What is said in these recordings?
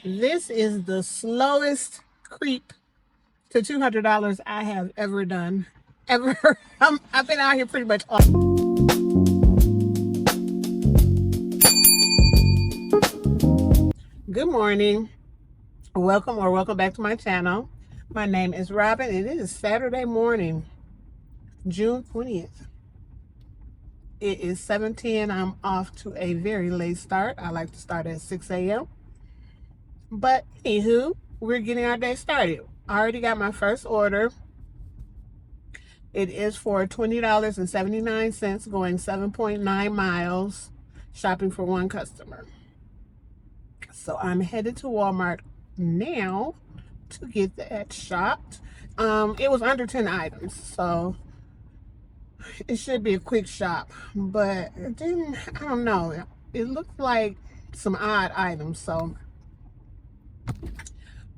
This is the slowest creep to $200 I have ever done. Ever. I've been out here pretty much all. Good morning. Welcome back to my channel. My name is Robin and it is Saturday morning, June 20th. It is 7:10. I'm off to a very late start. I like to start at 6 a.m. But anywho, we're getting our day started. I already got my first order. It is for $20.79, going 7.9 miles, shopping for one customer. So I'm headed to Walmart now to get that shopped. It was under 10 items, so it should be a quick shop, but it didn't, I don't know. It looked like some odd items, so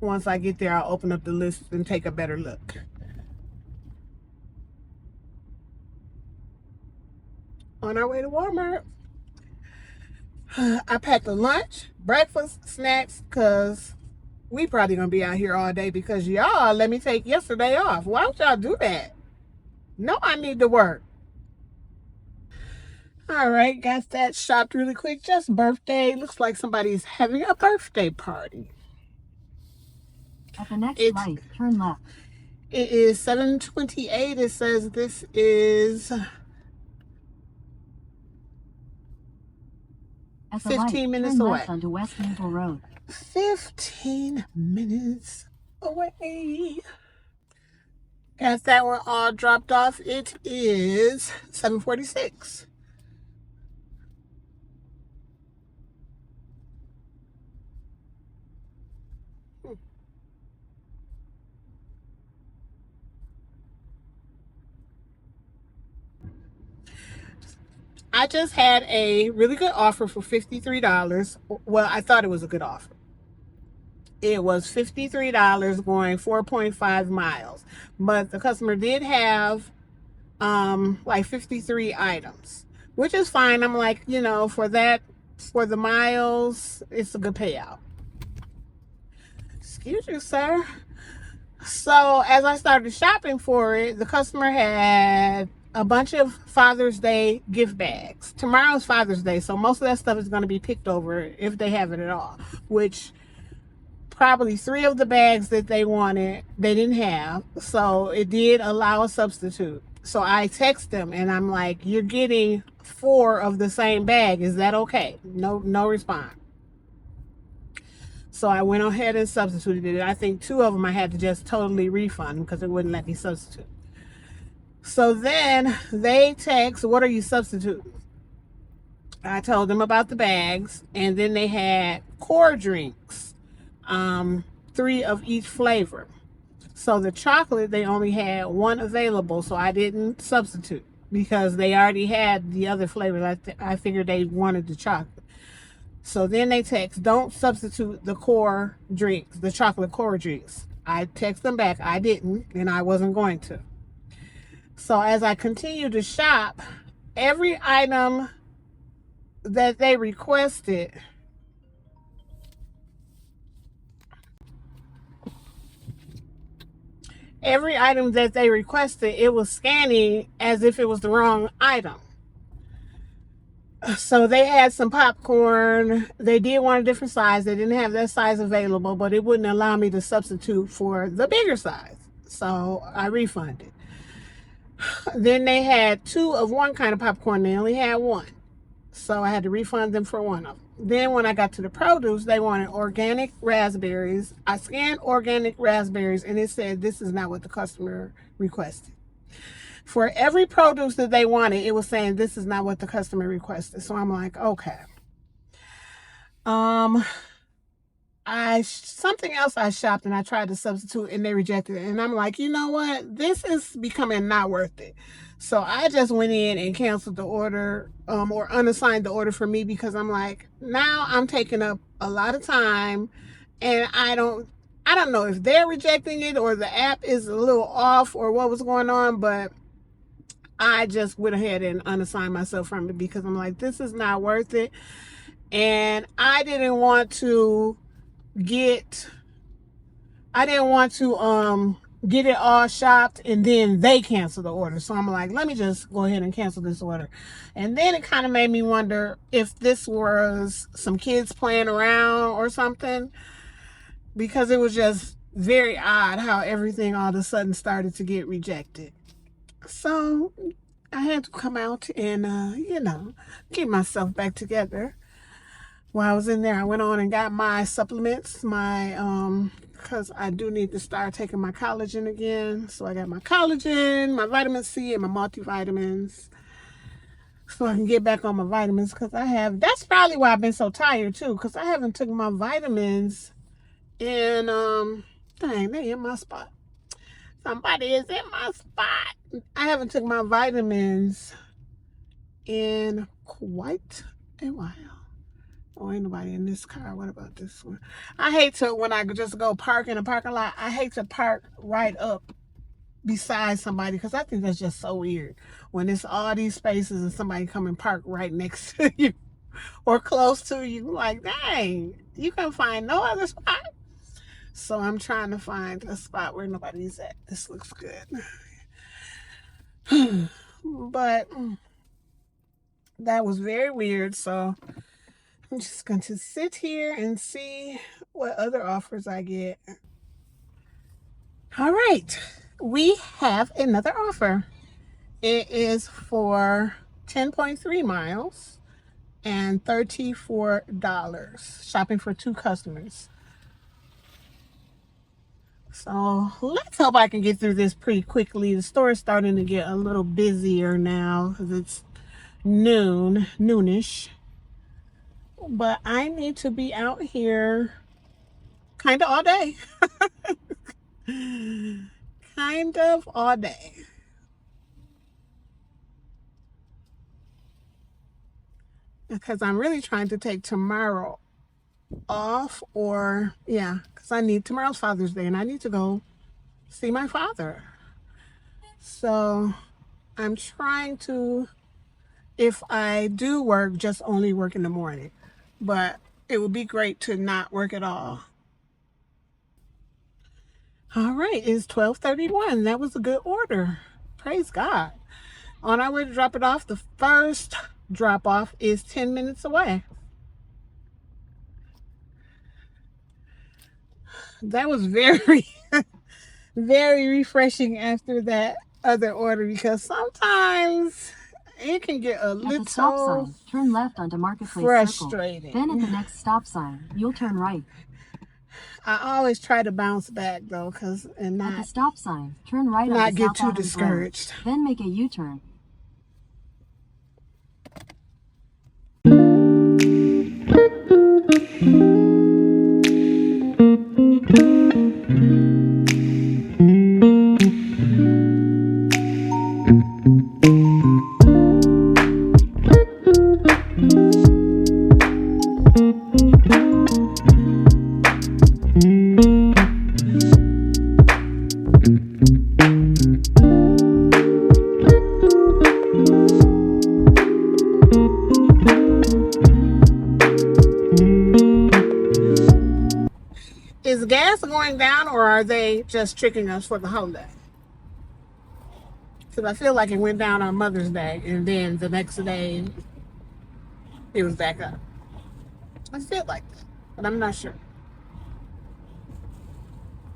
once I get there, I'll open up the list and take a better look. On our way to Walmart. I packed a lunch, breakfast, snacks, because we probably gonna be out here all day because y'all let me take yesterday off. Why would y'all do that? No, I need to work. All right, got that shopped really quick. Just birthday. Looks like somebody's having a birthday party. At the next light, turn left. It is 7:28. It says this is 15 minutes away. Left onto West Maple Road. 15 minutes away. Got that one all dropped off. It is 7:46. I just had a really good offer for $53. Well, I thought it was a good offer. It was $53 going 4.5 miles. But the customer did have like 53 items, which is fine. I'm like, you know, for the miles, it's a good payout. Excuse you, sir. So as I started shopping for it, the customer had a bunch of Father's Day gift bags. Tomorrow's Father's Day, so most of that stuff is going to be picked over if they have it at all, which probably 3 of the bags that they wanted, they didn't have. So it did allow a substitute. So I text them and I'm like, you're getting 4 of the same bag. Is that okay? No response. So I went ahead and substituted it. I think 2 of them I had to just totally refund because it wouldn't let me substitute. So then they text, what are you substituting? I told them about the bags, and then they had core drinks, 3 of each flavor. So the chocolate, they only had 1 available, so I didn't substitute because they already had the other flavors. I figured they wanted the chocolate. So then they text, don't substitute the core drinks, the chocolate core drinks. I text them back, I didn't, and I wasn't going to. So as I continue to shop, every item that they requested, it was scanning as if it was the wrong item. So they had some popcorn. They did want a different size. They didn't have that size available, but it wouldn't allow me to substitute for the bigger size. So I refunded. Then they had 2 of one kind of popcorn. They only had 1. So I had to refund them for 1 of them. Then when I got to the produce, they wanted organic raspberries. I scanned organic raspberries and it said this is not what the customer requested. For every produce that they wanted, it was saying this is not what the customer requested. So I'm like, okay. Something else I shopped and I tried to substitute and they rejected it. And I'm like, you know what? This is becoming not worth it. So I just went in and canceled the order, or unassigned the order for me, because I'm like, now I'm taking up a lot of time and I don't know if they're rejecting it or the app is a little off or what was going on, but I just went ahead and unassigned myself from it because I'm like, this is not worth it. And I didn't want to get, I didn't want to get it all shopped and then they cancel the order. So I'm like, let me just go ahead and cancel this order. And then it kind of made me wonder if this was some kids playing around or something, because it was just very odd how everything all of a sudden started to get rejected. So I had to come out and, get myself back together. While I was in there, I went on and got my supplements, because I do need to start taking my collagen again. So I got my collagen, my vitamin C, and my multivitamins, so I can get back on my vitamins, because that's probably why I've been so tired too, because I haven't taken my vitamins in, dang, they in my spot. Somebody is in my spot. I haven't taken my vitamins in quite a while. Oh, ain't nobody in this car. What about this one? I hate to, when I just go park in a parking lot, I hate to park right up beside somebody, because I think that's just so weird. When it's all these spaces and somebody come and park right next to you or close to you. Like, dang, you can find no other spot. So I'm trying to find a spot where nobody's at. This looks good. But that was very weird. So I'm just going to sit here and see what other offers I get. All right. We have another offer. It is for 10.3 miles and $34. Shopping for 2 customers. So let's hope I can get through this pretty quickly. The store is starting to get a little busier now because it's noonish. But I need to be out here kind of all day. Kind of all day. Because I'm really trying to take tomorrow off, or because I need, tomorrow's Father's Day and I need to go see my father. So I'm trying to, if I do work, just only work in the morning. But it would be great to not work at all. All right, it's 12:31. That was a good order. Praise God. On our way to drop it off, the first drop off is 10 minutes away. That was very, very refreshing after that other order, because sometimes it can get a little at the stop sign, turn left onto Marketplace frustrating. Circle. Then at the next stop sign, you'll turn right. I always try to bounce back though, and not at the stop sign, turn right not onto get South too Adams discouraged. Road. Then make a U-turn. Is gas going down, or are they just tricking us for the holiday? Because I feel like it went down on Mother's Day, and then the next day it was back up. I feel like that, but I'm not sure.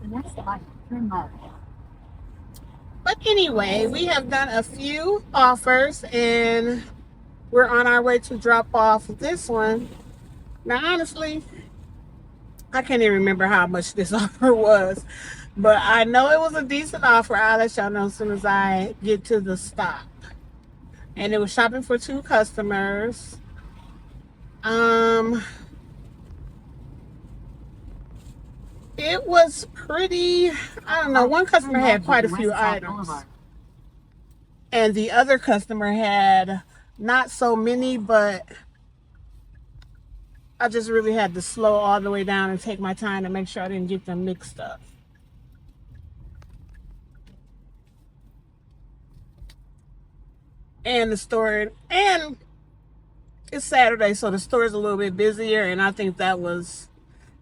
The next light, turn left. But anyway, we have done a few offers, and we're on our way to drop off this one. Now, honestly, I can't even remember how much this offer was, but I know it was a decent offer. I'll let y'all know as soon as I get to the stop. And it was shopping for 2 customers. It was pretty, I don't know, one customer had quite a few items. And the other customer had not so many, but I just really had to slow all the way down and take my time to make sure I didn't get them mixed up. And the store, and it's Saturday, so the store is a little bit busier, and I think that was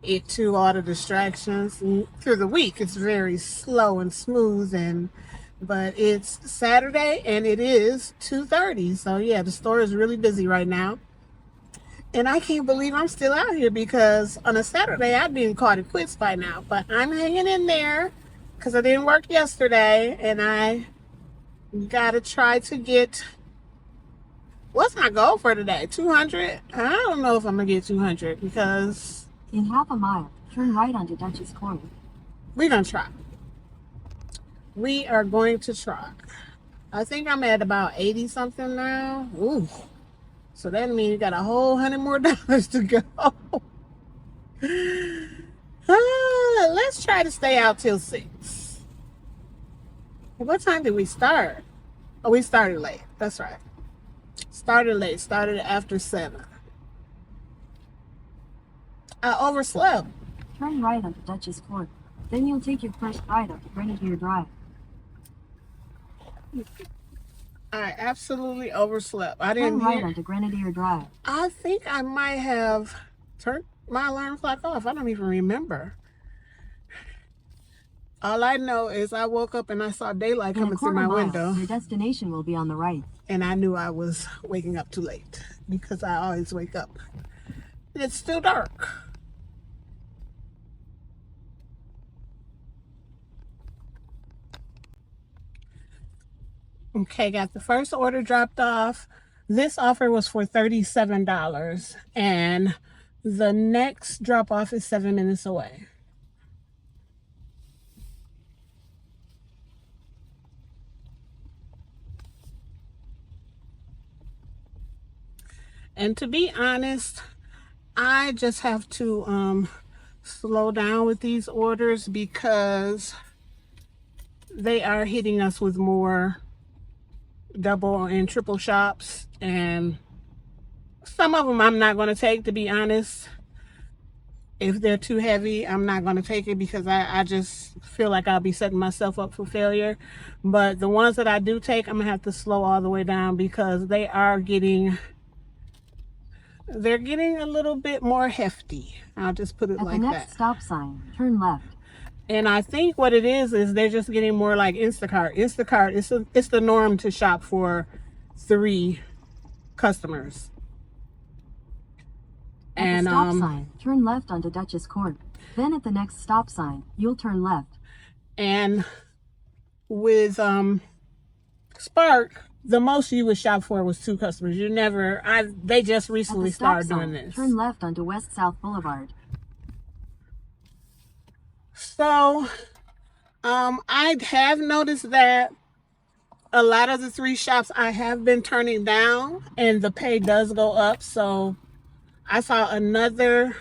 it to all the distractions. And through the week, it's very slow and smooth, but it's Saturday and it is 2:30. So yeah, the store is really busy right now. And I can't believe I'm still out here because on a Saturday I'd been caught it quits by now. But I'm hanging in there because I didn't work yesterday and I gotta try to get, what's my goal for today? 200? I don't know if I'm gonna get 200 because In half a mile, turn right onto Dutchess Court. we're gonna try. We are going to try. I think I'm at about 80 something now. Ooh. So that means you got a whole $100 more to go. Let's try to stay out till 6. What time did we start? Oh, we started late. That's right. Started late. Started after 7. I overslept. Turn right onto Dutchess Court. Then you'll take your first right up Grenadier Drive. I absolutely overslept. I Turn didn't right hear. onto Grenadier Drive. I think I might have turned my alarm clock off. I don't even remember. All I know is I woke up and I saw daylight In a coming through quarter my mile, window. your destination will be on the right. And I knew I was waking up too late because I always wake up. It's still dark. Okay, got the first order dropped off. This offer was for $37 and the next drop off is 7 minutes away. And to be honest, I just have to slow down with these orders because they are hitting us with more double and triple shops, and some of them I'm not going to take, to be honest. If they're too heavy, I'm not going to take it because I just feel like I'll be setting myself up for failure. But the ones that I do take, I'm going to have to slow all the way down because they're getting a little bit more hefty. I'll just put it like that. At the next stop sign, turn left. And I think what it is they're just getting more like Instacart. Instacart, it's the norm to shop for 3 customers. At the stop sign, turn left onto Dutchess Court. Then at the next stop sign, you'll turn left. And with Spark, the most you would shop for was 2 customers. They just recently started doing this. Turn left onto West South Boulevard. So, I have noticed that a lot of the 3 shops I have been turning down and the pay does go up. So I saw another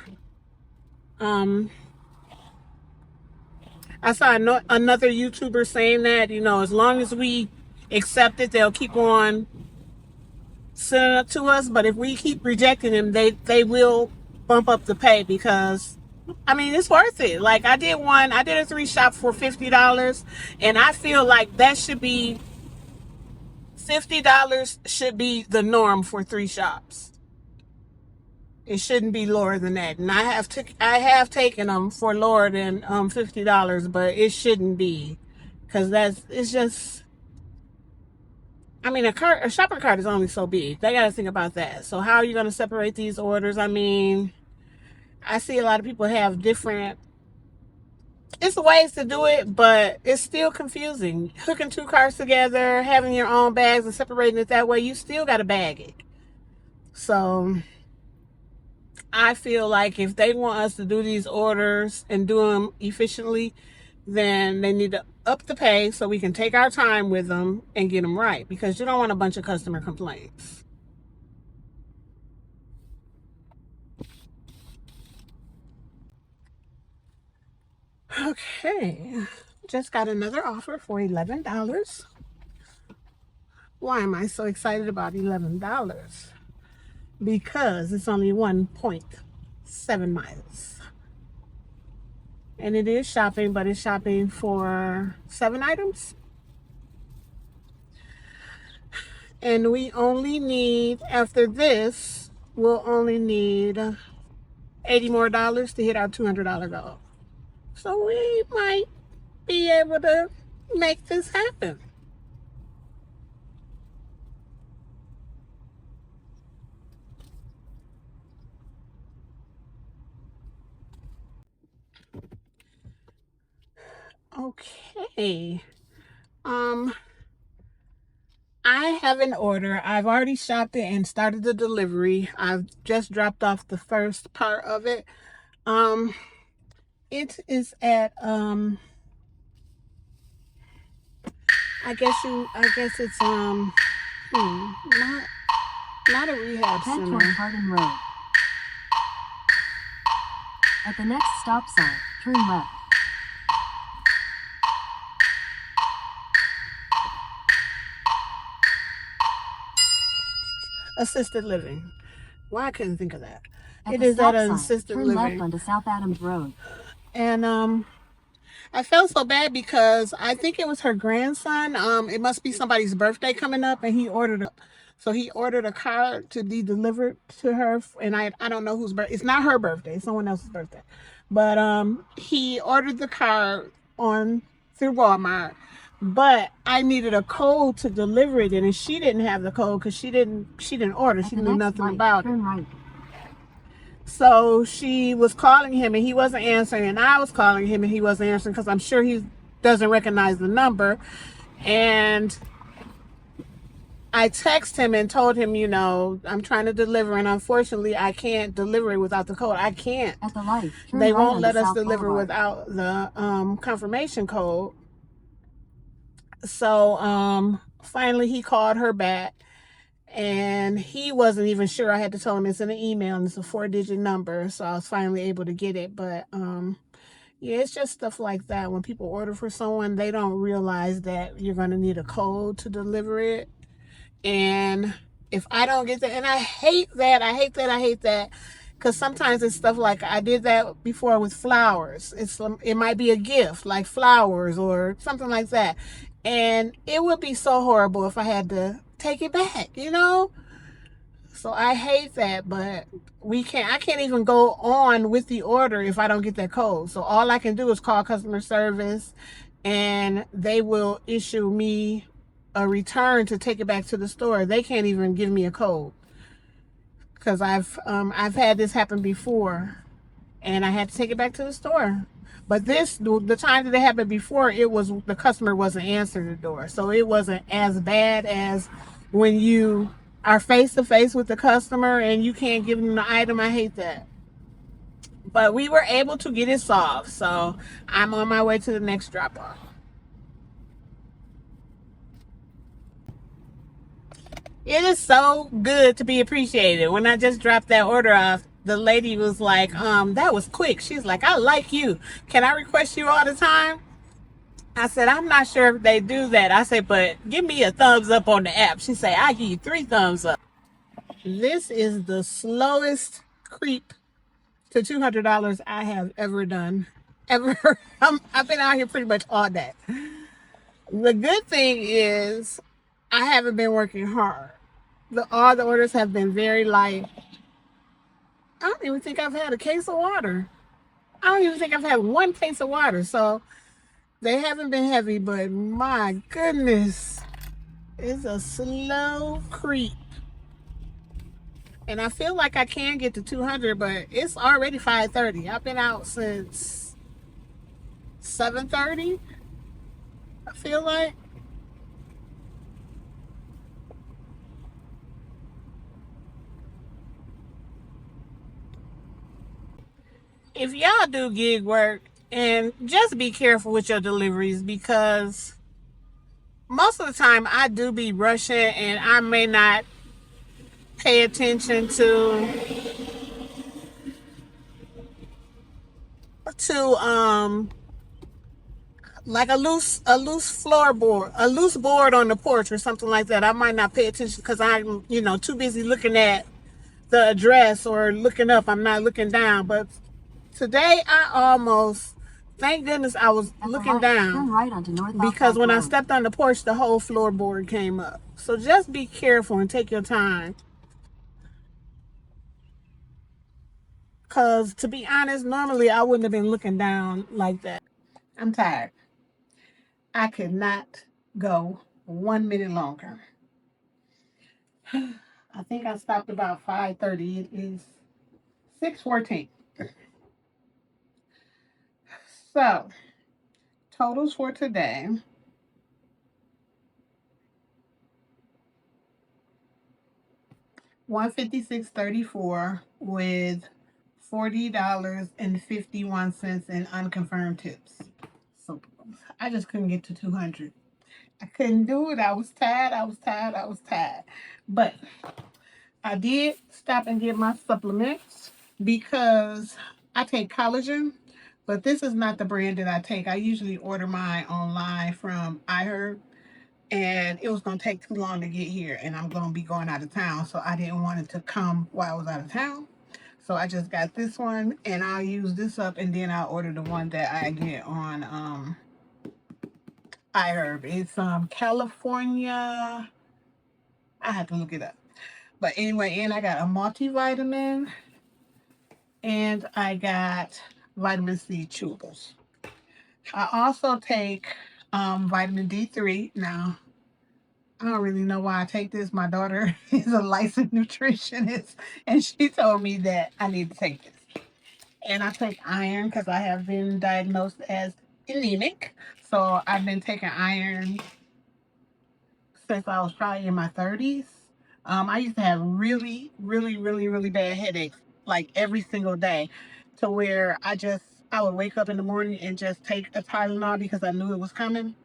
another YouTuber saying that, as long as we accept it, they'll keep on sending it to us. But if we keep rejecting them, they will bump up the pay because, I mean, it's worth it. Like I did a 3 shop for $50, and I feel like that should be $50 should be the norm for 3 shops. It shouldn't be lower than that. And I have taken them for lower than $50, but it shouldn't be, because it's just, I mean, a shopping cart is only so big. They got to think about that. So how are you going to separate these orders? I mean, I see a lot of people have different, it's ways to do it, but it's still confusing. Hooking 2 carts together, having your own bags and separating it that way, you still got to bag it. So I feel like if they want us to do these orders and do them efficiently, then they need to up the pay so we can take our time with them and get them right, because you don't want a bunch of customer complaints. Okay, just got another offer for $11. Why am I so excited about $11? Because it's only 1.7 miles. And it is shopping, but it's shopping for 7 items. And we only need, after this, we'll only need $80 more to hit our $200 goal. So we might be able to make this happen. Okay. I have an order. I've already shopped it and started the delivery. I've just dropped off the first part of it. It is at I guess it's not a rehab Head center. toward Hardin Road. At the next stop sign, turn left. Assisted living. Why I couldn't think of that. At It the is stop at an sign, assisted turn living. left onto South Adams Road. And I felt so bad because I think it was her grandson. It must be somebody's birthday coming up, and he ordered a car to be delivered to her. And I don't know whose birthday. It's not her birthday. It's someone else's birthday. But he ordered the car through Walmart. But I needed a code to deliver it in, and she didn't have the code because she didn't order. She knew nothing about it. Turn right. So she was calling him and he wasn't answering, and I was calling him and he wasn't answering because I'm sure he doesn't recognize the number. And I texted him and told him, I'm trying to deliver, and unfortunately I can't deliver it without the code. I can't. At the light, turn They right won't onto let us South deliver Boulevard. without the confirmation code. So finally he called her back. And he wasn't even sure. I had to tell him it's in an email and it's a 4-digit number. So I was finally able to get it. But yeah, it's just stuff like that. When people order for someone, they don't realize that you're going to need a code to deliver it. And if I don't get that, and I hate that. Because sometimes it's stuff like, I did that before with flowers. It might be a gift, like flowers or something like that. And it would be so horrible if I had to take it back, So I hate that, but I can't even go on with the order if I don't get that code. So all I can do is call customer service, and they will issue me a return to take it back to the store. They can't even give me a code because I've had this happen before, and I had to take it back to the store. But the time that it happened before, the customer wasn't answering the door, so it wasn't as bad as when you are face to face with the customer and you can't give them the item. I hate that. But we were able to get it solved, so I'm on my way to the next drop off. It is so good to be appreciated. When I just dropped that order off, the lady was like, that was quick. She's like, I like you. Can I request you all the time? I said, I'm not sure if they do that. I said, but give me a thumbs up on the app. She said, I give you 3 thumbs up. This is the slowest creep to $200 I have ever done. Ever. I've been out here pretty much all day. The good thing is I haven't been working hard. All the orders have been very light. I don't even think I've had a case of water. I don't even think I've had 1 case of water. So they haven't been heavy, but my goodness, it's a slow creep. And I feel like I can get to 200, but it's already 5:30. I've been out since 7:30, I feel like. If y'all do gig work, and just be careful with your deliveries, because most of the time I do be rushing and I may not pay attention to like a loose floorboard, a loose board on the porch or something like that. I might not pay attention because I'm too busy looking at the address or looking up. I'm not looking down. But today I almost, thank goodness I was looking down, turn right onto North because when I Road. stepped on the porch, the whole floorboard came up. So just be careful and take your time, Because to be honest, normally I wouldn't have been looking down like that. I'm tired. I could not go 1 minute longer. I think I stopped about 5:30. It is 6:14. So, totals for today. 156.34 with $40.51 in unconfirmed tips. So I just couldn't get to 200. I couldn't do it. I was tired. I was tired. I was tired. But I did stop and get my supplements because I take collagen, but this is not the brand that I take. I usually order mine online from iHerb, and it was going to take too long to get here, and I'm going to be going out of town, so I didn't want it to come while I was out of town. So I just got this one, and I'll use this up, and then I'll order the one that I get on iHerb. It's California. I have to look it up. But anyway, and I got a multivitamin, and I got vitamin C chewables. I also take vitamin D3. Now, I don't really know why I take this. My daughter is a licensed nutritionist, and she told me that I need to take this. And I take iron because I have been diagnosed as anemic. So I've been taking iron since I was probably in my 30s. I used to have really bad headaches like every single day, to where I would wake up in the morning and just take a Tylenol because I knew it was coming.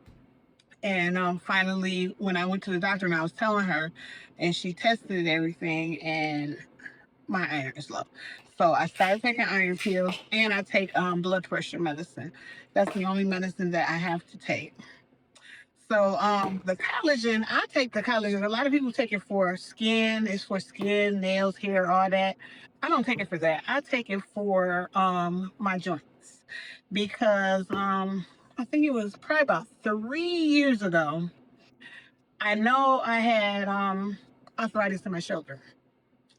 And finally, when I went to the doctor and I was telling her, and she tested everything, and my iron is low. So I started taking iron pills, and I take blood pressure medicine. That's the only medicine that I have to take. So the collagen, I take the collagen. A lot of people take it for skin. It's for skin, nails, hair, all that. I don't take it for that. I take it for my joints because I think it was probably about 3 years ago. I know I had arthritis in my shoulder.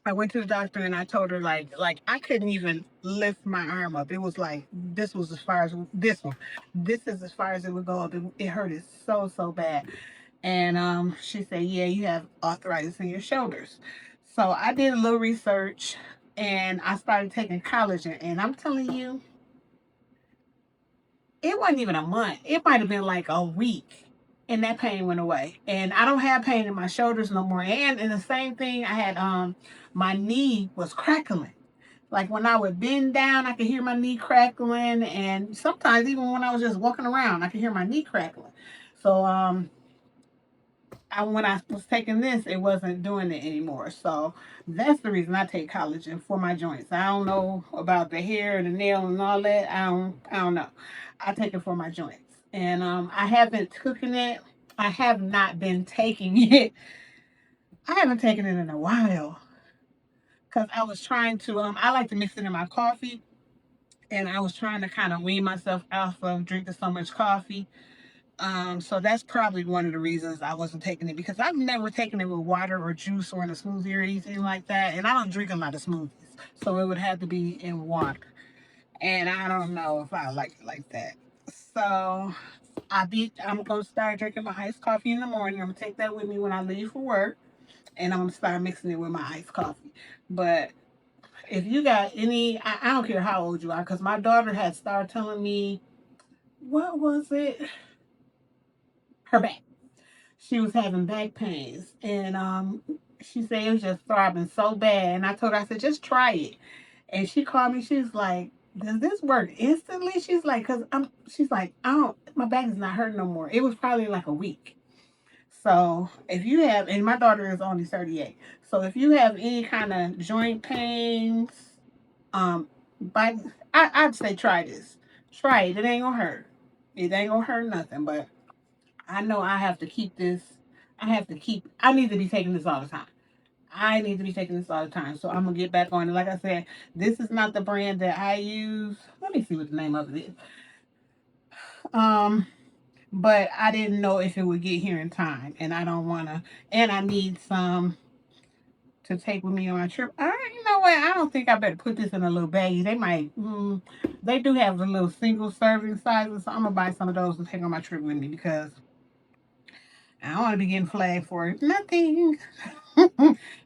I went to the doctor and I told her like I couldn't even lift my arm up. It was like this was as far as this one. This is as far as it would go up. It hurted so bad. And she said, "Yeah, you have arthritis in your shoulders." So I did a little research and I started taking collagen. And I'm telling you, it wasn't even a month. It might have been like a week. And that pain went away. And I don't have pain in my shoulders no more. And the same thing, I had my knee was crackling. Like when I would bend down, I could hear my knee crackling. And sometimes even when I was just walking around, I could hear my knee crackling. So when I was taking this, it wasn't doing it anymore. So that's the reason I take collagen for my joints. I don't know about the hair, the nail, and all that. I don't know. I take it for my joints, and I haven't taken it. I have not been taking it. I haven't taken it in a while because I was trying to. I like to mix it in my coffee, and I was trying to kind of wean myself off of drinking so much coffee. So that's probably one of the reasons I wasn't taking it, because I've never taken it with water or juice or in a smoothie or anything like that. And I don't drink a lot of smoothies. So it would have to be in water. And I don't know if I like it like that. So I'm gonna start drinking my iced coffee in the morning. I'm gonna take that with me when I leave for work. And I'm gonna start mixing it with my iced coffee. But if you got any, I don't care how old you are, because my daughter had started telling me, what was it? Her back. She was having back pains, and she said it was just throbbing so bad. And I told her, I said, just try it. And she called me. She's like, does this work instantly? She's like, she's like, I don't, my back is not hurting no more. It was probably like a week. So if you have, and my daughter is only 38. So if you have any kind of joint pains, um, bite, I'd say try this. Try it. It ain't gonna hurt. It ain't gonna hurt nothing. But I know I have to keep this. I need to be taking this all the time. I need to be taking this all the time. So I'm going to get back on it. Like I said, this is not the brand that I use. Let me see what the name of it is. Um, but I didn't know if it would get here in time. And I don't want to, and I need some to take with me on my trip. You know what? I don't think I better put this in a little baggie. They might, they do have the little single serving sizes, so I'm gonna buy some of those to take on my trip with me because I don't want to be getting flagged for nothing.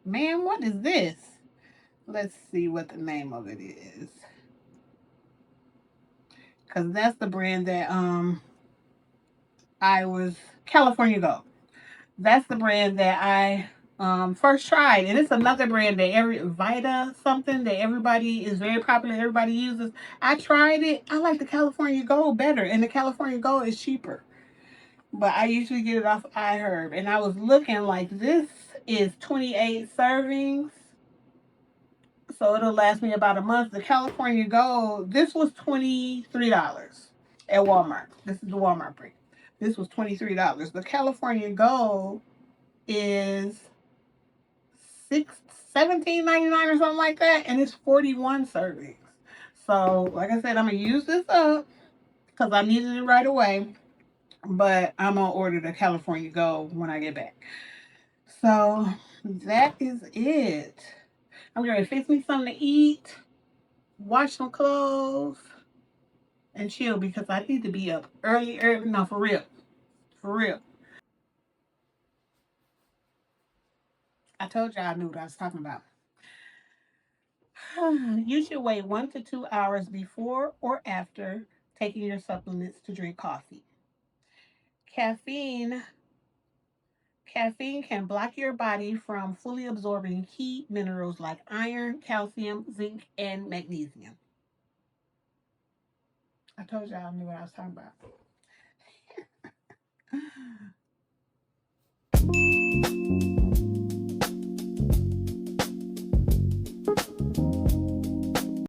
Man, what is this? Let's see what the name of it is. Cause that's the brand that I was California Gold. That's the brand that I first tried, and it's another brand that every Vita something that everybody is very popular. Everybody uses. I tried it. I like the California Gold better, and the California Gold is cheaper. But I usually get it off iHerb, and I was looking like this is 28 servings, so it'll last me about a month. The California Gold, this was $23 at Walmart. This is the Walmart brand. This was $23. The California Gold is six 17.99 or something like that, and it's 41 servings. So, like I said, I'm gonna use this up because I needed it right away. But I'm gonna order the California Gold when I get back. So that is it. I'm gonna fix me something to eat, wash some clothes, and chill because I need to be up early. No, for real, for real. I told y'all I knew what I was talking about. You should wait 1 to 2 hours before or after taking your supplements to drink coffee. Caffeine Caffeine can block your body from fully absorbing key minerals like iron, calcium, zinc, and magnesium. I told y'all I knew what I was talking about.